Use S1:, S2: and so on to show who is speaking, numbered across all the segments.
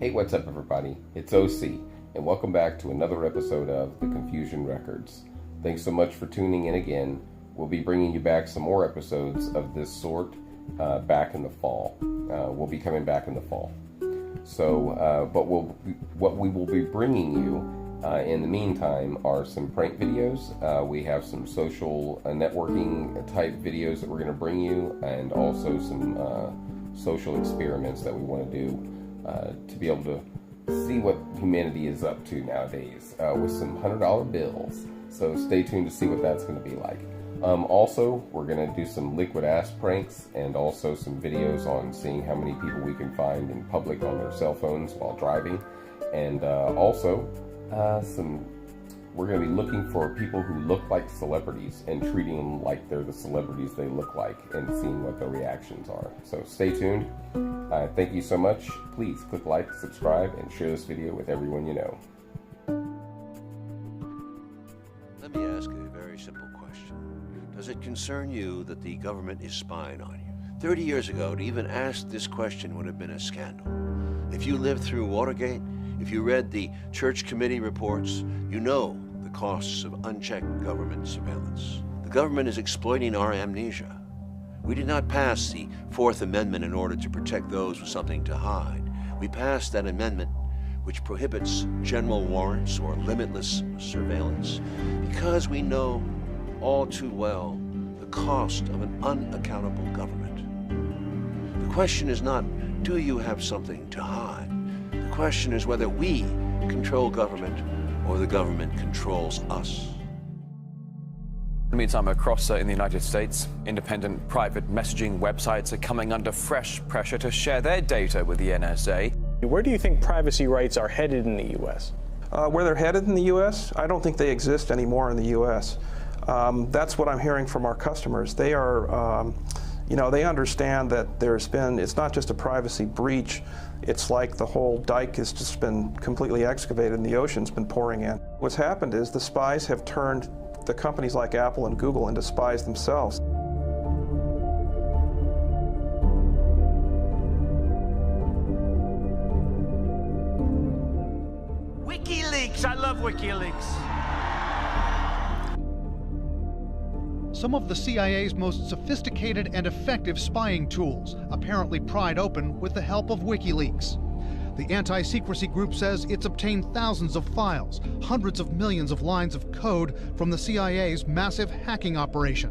S1: Hey, what's up everybody? It's OC, and welcome back to another episode of The Confusion Records. Thanks so much for tuning in again. We'll be bringing you back some more episodes of this sort back in the fall. We'll be coming back in the fall. So, but what we will be bringing you in the meantime are some prank videos. We have some social networking type videos that we're going to bring you, and also some social experiments that we want to do to be able to see what humanity is up to nowadays with some $100 bills. So stay tuned to see what that's going to be like. Also, we're going to do some liquid ass pranks and also some videos on seeing how many people we can find in public on their cell phones while driving. And also, we're going to be looking for people who look like celebrities and treating them like they're the celebrities they look like and seeing what their reactions are. So stay tuned. Thank you so much. Please click like, subscribe, and share this video with everyone you know.
S2: Let me ask you a very simple question. Does it concern you that the government is spying on you? 30 years ago, to even ask this question would have been a scandal. If you lived through Watergate, if you read the Church Committee reports, you know the costs of unchecked government surveillance. The government is exploiting our amnesia. We did not pass the Fourth Amendment in order to protect those with something to hide. We passed that amendment which prohibits general warrants or limitless surveillance because we know all too well the cost of an unaccountable government. The question is not, do you have something to hide? The question is whether we control government or the government controls us.
S3: In the meantime, across in the United States, independent private messaging websites are coming under fresh pressure to share their data with the NSA.
S4: Where do you think privacy rights are headed in the U.S.?
S5: Where they're headed in the U.S., I don't think they exist anymore in the U.S. That's what I'm hearing from our customers. They are, they understand that it's not just a privacy breach. It's like the whole dike has just been completely excavated and the ocean's been pouring in. What's happened is the spies have turned the companies like Apple and Google into spies themselves.
S6: WikiLeaks! I love WikiLeaks!
S7: Some of the CIA's most sophisticated and effective spying tools, apparently pried open with the help of WikiLeaks. The anti-secrecy group says it's obtained thousands of files, hundreds of millions of lines of code from the CIA's massive hacking operation.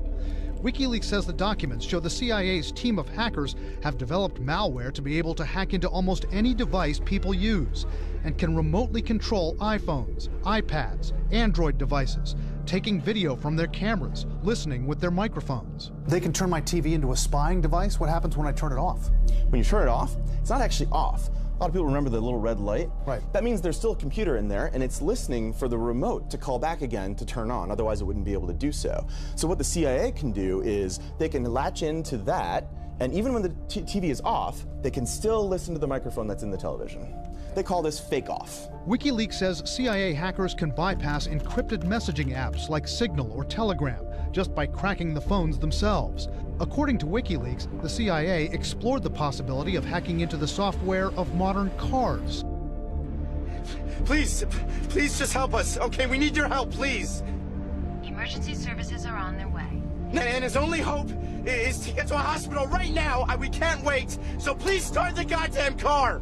S7: WikiLeaks says the documents show the CIA's team of hackers have developed malware to be able to hack into almost any device people use and can remotely control iPhones, iPads, Android devices, taking video from their cameras, listening with their microphones.
S8: They can turn my TV into a spying device? What happens when I turn it off?
S9: When you turn it off, it's not actually off. A lot of people remember the little red light.
S8: Right.
S9: That means there's still a computer in there, and it's listening for the remote to call back again to turn on. Otherwise, it wouldn't be able to do so. So what the CIA can do is they can latch into that, and even when the TV is off, they can still listen to the microphone that's in the television. They call this fake off.
S7: WikiLeaks says CIA hackers can bypass encrypted messaging apps like Signal or Telegram just by cracking the phones themselves. According to WikiLeaks, the CIA explored the possibility of hacking into the software of modern cars.
S6: Please just help us, okay? We need your help, please.
S10: Emergency services are on their way.
S6: And his only hope is to get to a hospital right now. We can't wait, so please start the goddamn car.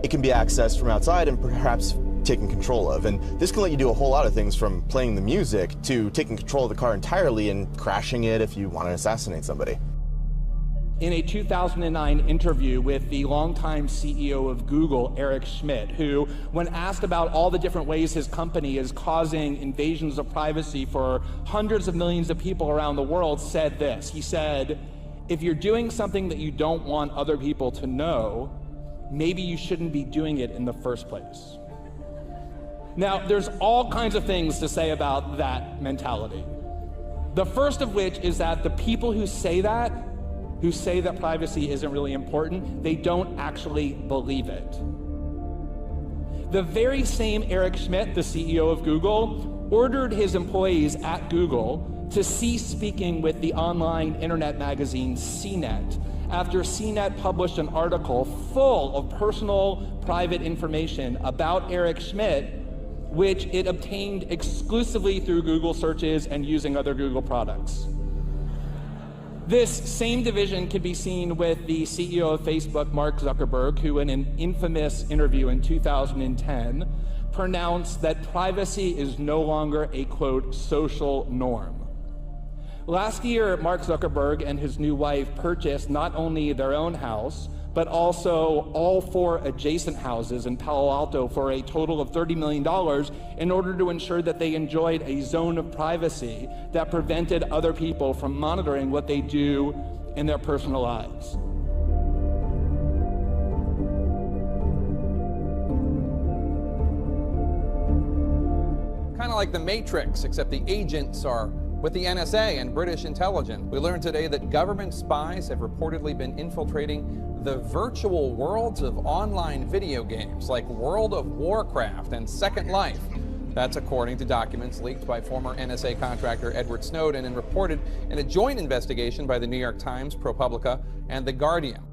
S9: It can be accessed from outside and perhaps taken control of. And this can let you do a whole lot of things, from playing the music to taking control of the car entirely and crashing it if you want to assassinate somebody.
S11: In a 2009 interview with the longtime CEO of Google, Eric Schmidt, who, when asked about all the different ways his company is causing invasions of privacy for hundreds of millions of people around the world, said this. He said, "If you're doing something that you don't want other people to know, maybe you shouldn't be doing it in the first place." Now, there's all kinds of things to say about that mentality. The first of which is that the people who say that privacy isn't really important, they don't actually believe it. The very same Eric Schmidt, the CEO of Google, ordered his employees at Google to cease speaking with the online internet magazine CNET after CNET published an article full of personal, private information about Eric Schmidt, which it obtained exclusively through Google searches and using other Google products. This same division can be seen with the CEO of Facebook, Mark Zuckerberg, who in an infamous interview in 2010 pronounced that privacy is no longer a, quote, social norm. Last year, Mark Zuckerberg and his new wife purchased not only their own house, but also all 4 adjacent houses in Palo Alto for a total of $30 million in order to ensure that they enjoyed a zone of privacy that prevented other people from monitoring what they do in their personal lives.
S12: Kind of like the Matrix, except the agents are with the NSA and British intelligence. We learned today that government spies have reportedly been infiltrating the virtual worlds of online video games like World of Warcraft and Second Life. That's according to documents leaked by former NSA contractor Edward Snowden and reported in a joint investigation by the New York Times, ProPublica, and The Guardian.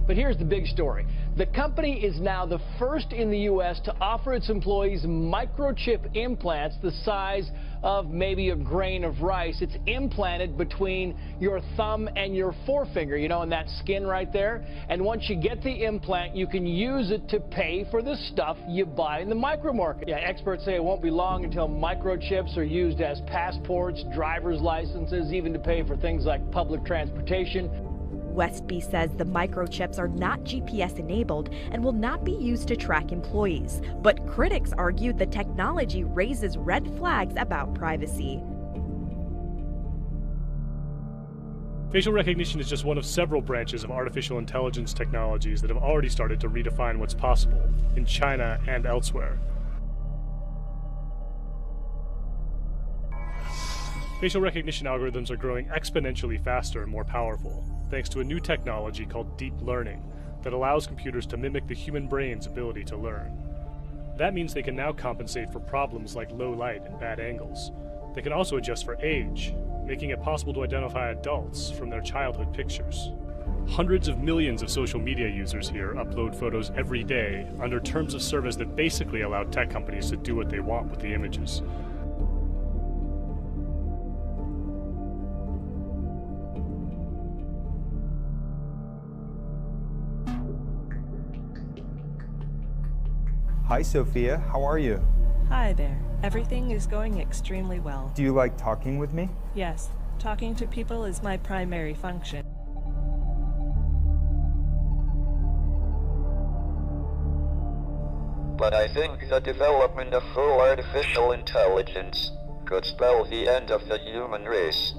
S13: But here's the big story. The company is now the first in the U.S. to offer its employees microchip implants the size of maybe a grain of rice. It's implanted between your thumb and your forefinger, you know, in that skin right there. And once you get the implant, you can use it to pay for the stuff you buy in the micro market. Yeah, experts say it won't be long until microchips are used as passports, driver's licenses, even to pay for things like public transportation.
S14: Westby says the microchips are not GPS-enabled and will not be used to track employees. But critics argue the technology raises red flags about privacy.
S15: Facial recognition is just one of several branches of artificial intelligence technologies that have already started to redefine what's possible in China and elsewhere. Facial recognition algorithms are growing exponentially faster and more powerful, thanks to a new technology called deep learning that allows computers to mimic the human brain's ability to learn. That means they can now compensate for problems like low light and bad angles. They can also adjust for age, making it possible to identify adults from their childhood pictures. Hundreds of millions of social media users here upload photos every day under terms of service that basically allow tech companies to do what they want with the images.
S16: Hi, Sophia. How are you?
S17: Hi there. Everything is going extremely well.
S16: Do you like talking with me?
S17: Yes. Talking to people is my primary function.
S18: But I think the development of full artificial intelligence could spell the end of the human race.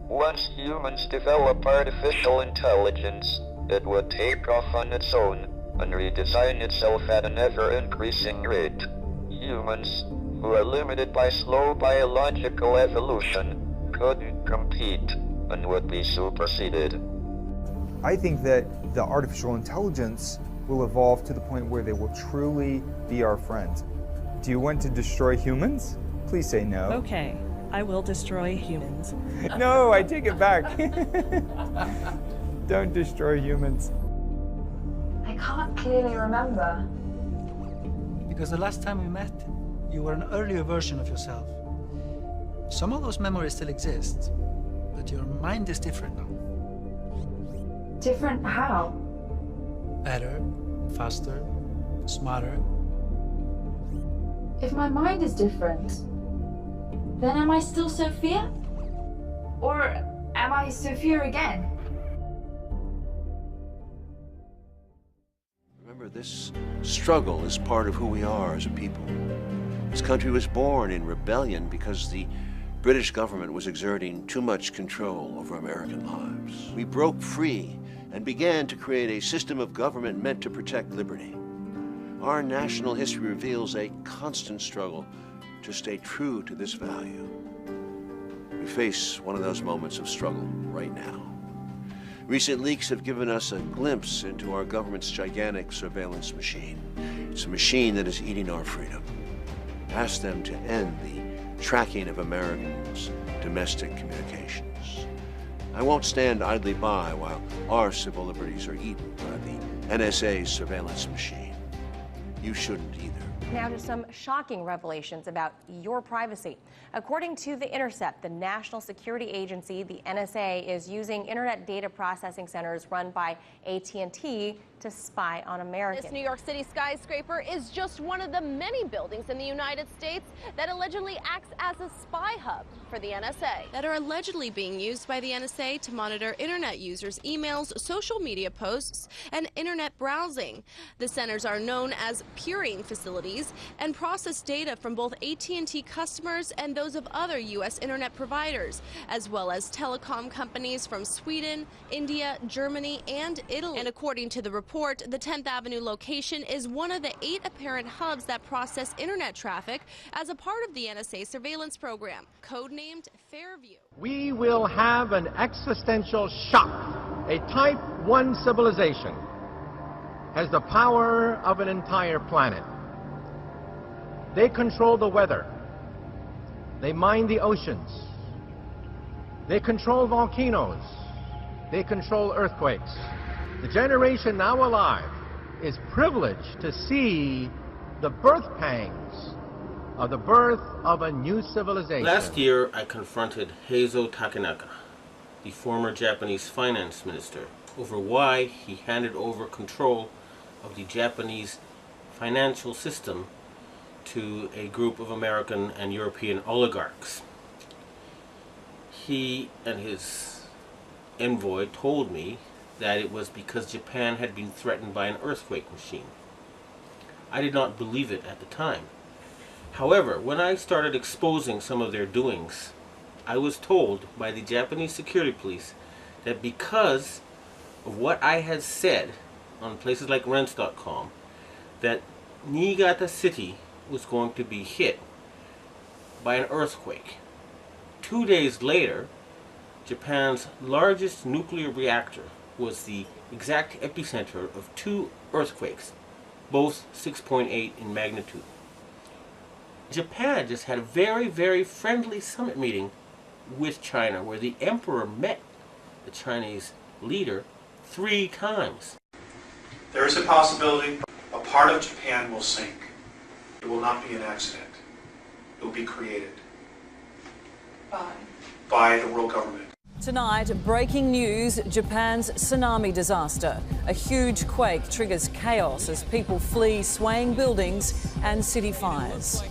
S18: Once humans develop artificial intelligence, it would take off on its own and redesign itself at an ever-increasing rate. Humans, who are limited by slow biological evolution, couldn't compete and would be superseded.
S16: I think that the artificial intelligence will evolve to the point where they will truly be our friends. Do you want to destroy humans? Please say no.
S17: Okay, I will destroy humans.
S16: No, I take it back. Don't destroy humans.
S10: I can't clearly remember.
S19: Because the last time we met, you were an earlier version of yourself. Some of those memories still exist, but your mind is different now.
S10: Different how?
S19: Better, faster, smarter.
S10: If my mind is different, then am I still Sophia? Or am I Sophia again?
S2: Remember, this struggle is part of who we are as a people. This country was born in rebellion because the British government was exerting too much control over American lives. We broke free and began to create a system of government meant to protect liberty. Our national history reveals a constant struggle to stay true to this value. We face one of those moments of struggle right now. Recent leaks have given us a glimpse into our government's gigantic surveillance machine. It's a machine that is eating our freedom. Ask them to end the tracking of Americans' domestic communications. I won't stand idly by while our civil liberties are eaten by the NSA's surveillance machine. You shouldn't either.
S20: Now to some shocking revelations about your privacy. According to The Intercept, the National Security Agency, the NSA, is using internet data processing centers run by AT&T to spy on Americans.
S21: This New York City skyscraper is just one of the many buildings in the United States that allegedly acts as a spy hub for the NSA.
S22: That are allegedly being used by the NSA to monitor internet users' emails, social media posts, and internet browsing. The centers are known as peering facilities and process data from both AT&T customers and those of other U.S. internet providers, as well as telecom companies from Sweden, India, Germany, and Italy. And according to the report, the 10th Avenue location is one of the 8 apparent hubs that process internet traffic as a part of the NSA surveillance program, codenamed Fairview.
S23: We will have an existential shock. A Type 1 civilization has the power of an entire planet. They control the weather. They mine the oceans. They control volcanoes. They control earthquakes. The generation now alive is privileged to see the birth pangs of the birth of a new civilization.
S24: Last year, I confronted Heizo Takenaka, the former Japanese finance minister, over why he handed over control of the Japanese financial system to a group of American and European oligarchs. He and his envoy told me that it was because Japan had been threatened by an earthquake machine. I did not believe it at the time. However, when I started exposing some of their doings, I was told by the Japanese security police that because of what I had said on places like rents.com, that Niigata City was going to be hit by an earthquake. 2 days later, Japan's largest nuclear reactor was the exact epicenter of 2 earthquakes, both 6.8 in magnitude. Japan just had a very, very friendly summit meeting with China where the emperor met the Chinese leader 3 times.
S25: There is a possibility a part of Japan will sink. It will not be an accident. It will be created by the world government.
S26: Tonight, breaking news, Japan's tsunami disaster. A huge quake triggers chaos as people flee swaying buildings and city fires.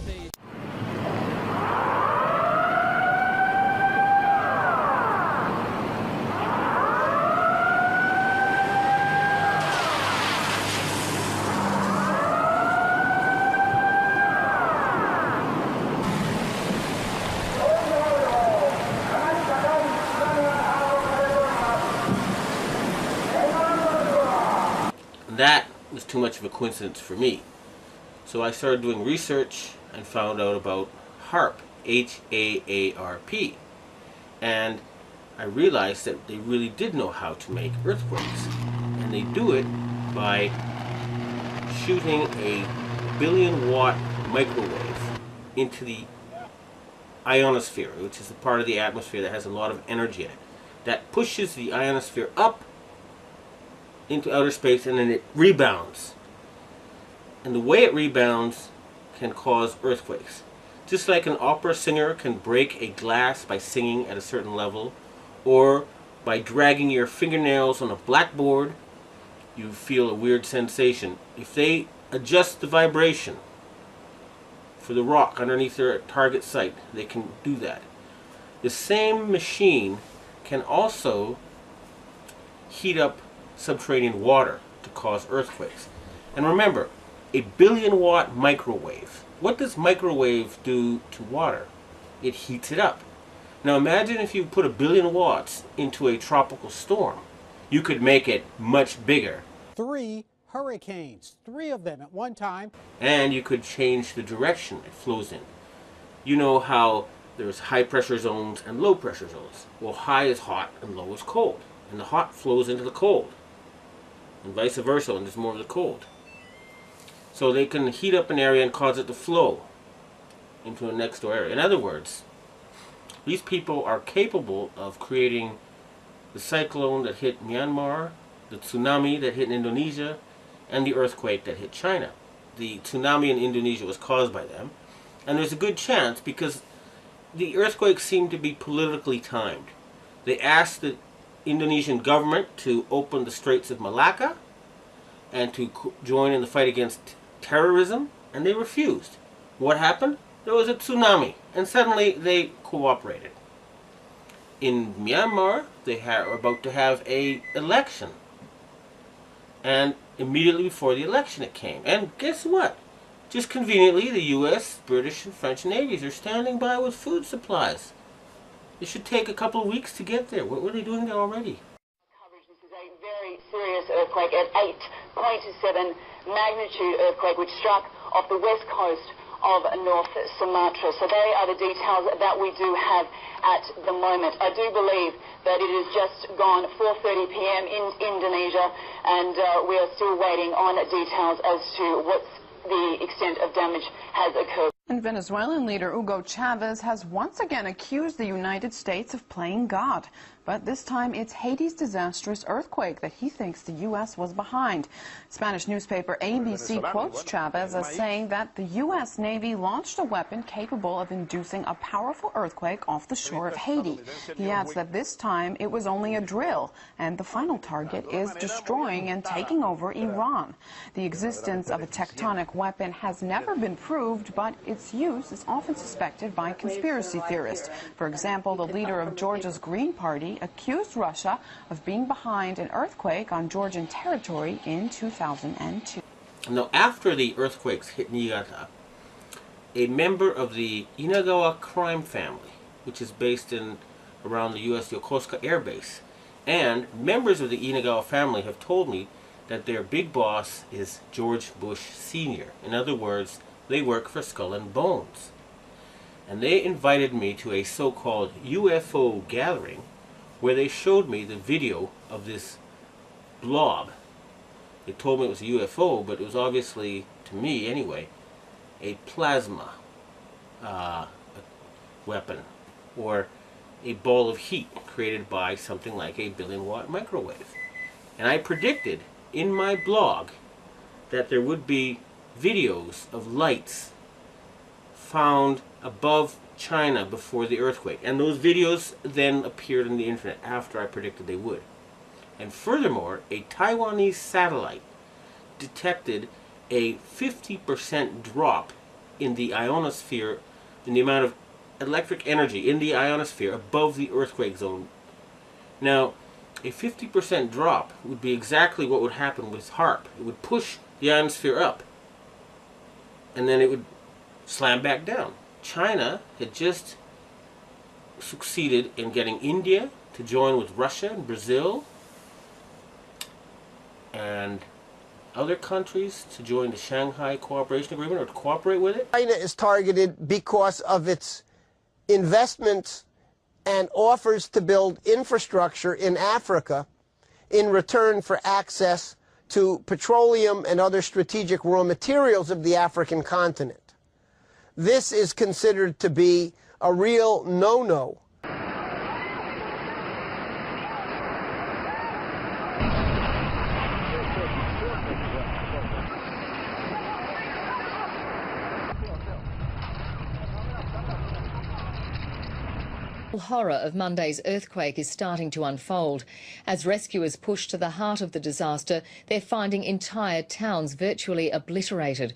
S24: That was too much of a coincidence for me. So I started doing research and found out about HAARP, H-A-A-R-P. And I realized that they really did know how to make earthquakes. And they do it by shooting a 1 billion watt microwave into the ionosphere, which is the part of the atmosphere that has a lot of energy in it. That pushes the ionosphere up into outer space, and then it rebounds. And the way it rebounds can cause earthquakes. Just like an opera singer can break a glass by singing at a certain level, or by dragging your fingernails on a blackboard, you feel a weird sensation. If they adjust the vibration for the rock underneath their target site, they can do that. The same machine can also heat up subterranean water to cause earthquakes. And remember, a 1 billion watt microwave. What does microwave do to water? It heats it up. Now imagine if you put 1 billion watts into a tropical storm. You could make it much bigger.
S27: 3 hurricanes, 3 of them at one time.
S24: And you could change the direction it flows in. You know how there's high pressure zones and low pressure zones. Well, high is hot and low is cold. And the hot flows into the cold. And vice versa, and there's more of the cold. So they can heat up an area and cause it to flow. into a next door area. In other words, these people are capable of creating the cyclone that hit Myanmar, the tsunami that hit Indonesia, and the earthquake that hit China. The tsunami in Indonesia was caused by them, and there's a good chance because the earthquakes seem to be politically timed. They asked the Indonesian government to open the Straits of Malacca and to join in the fight against terrorism, and they refused. What happened? There was a tsunami, and suddenly they cooperated. In Myanmar, they are about to have an election, and immediately before the election it came. And guess what? Just conveniently, the U.S., British, and French navies are standing by with food supplies. It should take a couple of weeks to get there. What were they doing there already?
S1: This is a very serious earthquake, an 8.7 magnitude earthquake which struck off the west coast of North Sumatra. So they are the details that we do have at the moment. I do believe that it has just gone 4:30 p.m. in Indonesia, and we are still waiting on details as to what the extent of damage has occurred.
S3: And Venezuelan leader Hugo Chavez has once again accused the United States of playing God. But this time it's Haiti's disastrous earthquake that he thinks the U.S. was behind. Spanish newspaper ABC quotes Chavez as saying that the U.S. Navy launched a weapon capable of inducing a powerful earthquake off the shore of Haiti. He adds that this time it was only a drill, and the final target is destroying and taking over Iran. The existence of a tectonic weapon has never been proved, but its use is often suspected by conspiracy theorists. For example, the leader of Georgia's Green Party accused Russia of being behind an earthquake on Georgian territory in 2002.
S24: Now, after the earthquakes hit Niigata, a member of the Inagawa crime family, which is based in around the U.S. Yokosuka Air Base, and members of the Inagawa family have told me that their big boss is George Bush Sr. In other words, they work for Skull and Bones. And they invited me to a so-called UFO gathering where they showed me the video of this blob. They told me it was a UFO, but it was obviously, to me anyway, a plasma weapon, or a ball of heat created by something like a billion-watt microwave. And I predicted in my blog that there would be videos of lights found above China before the earthquake, and those videos then appeared on the internet after I predicted they would. And furthermore, a Taiwanese satellite detected a 50% drop in the ionosphere, in the amount of electric energy in the ionosphere above the earthquake zone. Now, a 50% drop would be exactly what would happen with HARP. It would push the ionosphere up, and then it would slam back down. China had just succeeded in getting India to join with Russia and Brazil and other countries to join the Shanghai Cooperation Agreement, or to cooperate with it.
S4: China is targeted because of its investments and offers to build infrastructure in Africa in return for access to petroleum and other strategic raw materials of the African continent. This is considered to be a real no-no.
S5: The horror of Monday's earthquake is starting to unfold. As rescuers push to the heart of the disaster, they're finding entire towns virtually obliterated.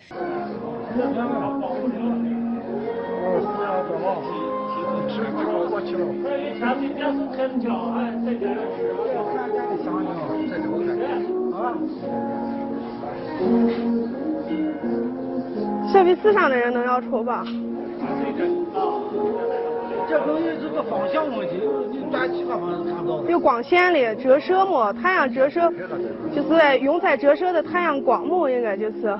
S6: 有光线的折射嘛，太阳折射就是用在折射的太阳光幕，应该就是。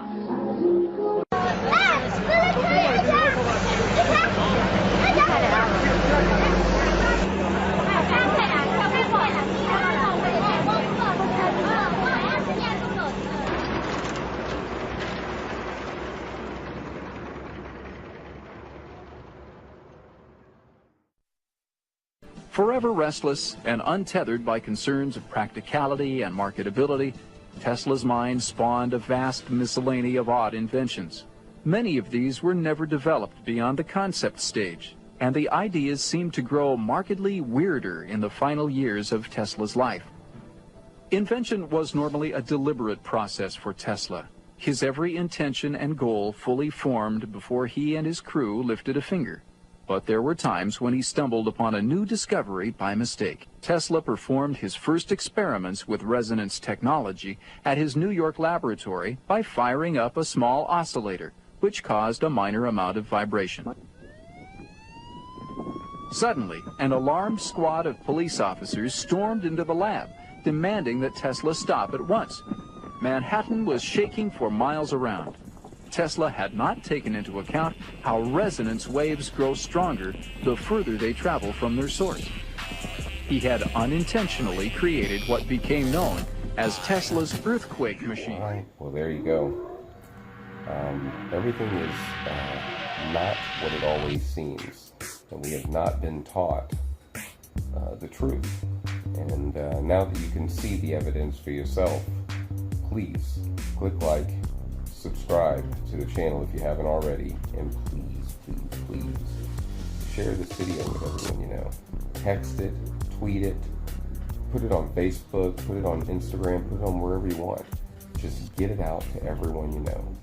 S7: Forever restless and untethered by concerns of practicality and marketability, Tesla's mind spawned a vast miscellany of odd inventions. Many of these were never developed beyond the concept stage, and the ideas seemed to grow markedly weirder in the final years of Tesla's life. Invention was normally a deliberate process for Tesla, his every intention and goal fully formed before he and his crew lifted a finger. But there were times when he stumbled upon a new discovery by mistake. Tesla performed his first experiments with resonance technology at his New York laboratory by firing up a small oscillator, which caused a minor amount of vibration. Suddenly, an alarmed squad of police officers stormed into the lab, demanding that Tesla stop at once. Manhattan was shaking for miles around. Tesla had not taken into account how resonance waves grow stronger the further they travel from their source. He had unintentionally created what became known as Tesla's earthquake machine.
S8: All right, well, there you go. Everything is not what it always seems, and we have not been taught the truth. And now that you can see the evidence for yourself, please click like, subscribe to the channel if you haven't already, and please share this video with everyone you know. Text it, tweet it, put it on Facebook, put it on Instagram, put it on wherever you want. Just get it out to everyone you know.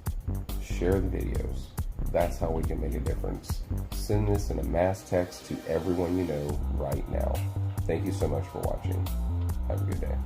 S8: Share the videos. That's how we can make a difference. Send this in a mass text to everyone you know right now. Thank you so much for watching. Have a good day.